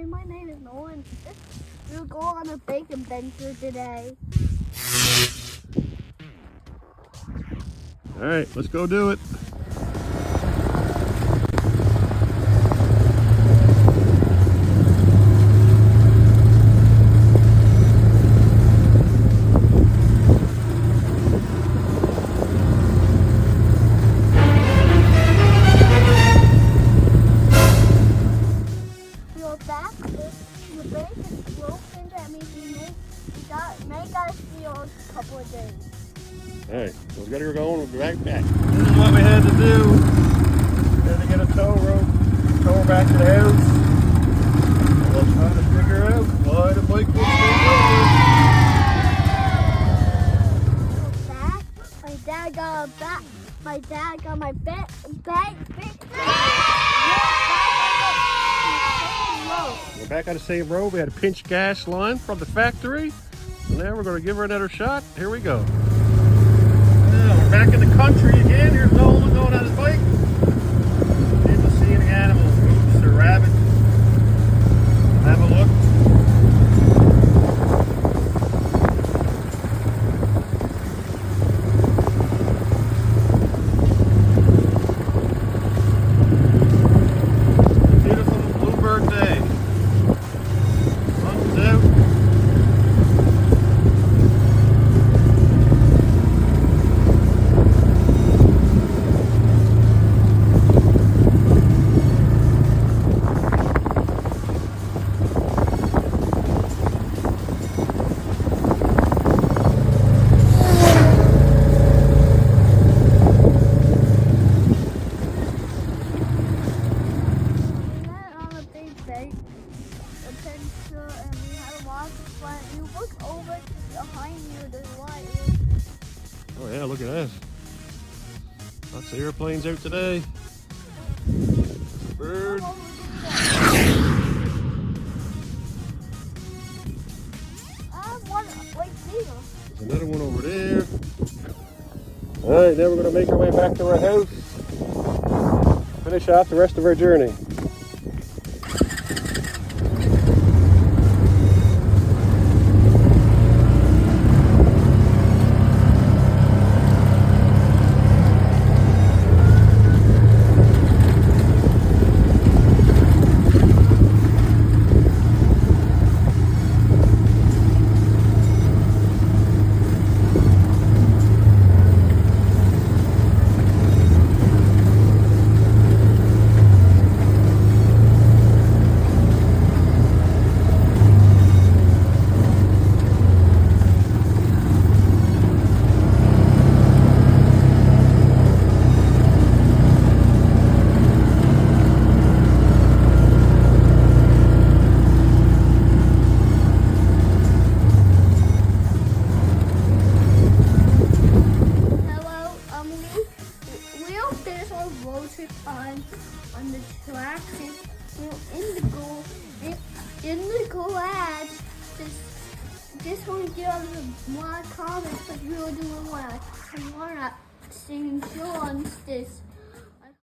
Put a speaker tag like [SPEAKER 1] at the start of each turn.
[SPEAKER 1] my name is Nolan. We'll go on a big adventure today.
[SPEAKER 2] All right, let's go do it.
[SPEAKER 1] Your back, your base is broken. That means you may gotta see you a couple of days.
[SPEAKER 2] All right, so we gotta go going. We'll be right back. This is what we had to do. We had to get a tow rope, tow her back to the house. We'll try to figure out why the bike will stay
[SPEAKER 1] Back, my dad got a back. My dad got my bag fixed.
[SPEAKER 2] We're back on the same road. We had a pinch gas line from the factory. And now we're gonna give her another shot. Here we go. Now we're back in the country again. Here's Nolan going on his bike. Able to see any animals, moose or rabbits. Have a look. Beautiful bluebird day. Sun's out.
[SPEAKER 1] And we had a walk front. You look over behind you, there's light.
[SPEAKER 2] Oh yeah, look at that. Lots of airplanes out today. Bird.
[SPEAKER 1] One right there.
[SPEAKER 2] There's another one over there. Alright, now we're going to make our way back to our house. Finish off the rest of our journey.
[SPEAKER 1] Road trip on the track. In the garage. Just want to get out of my comments, but you really do want to sing John's this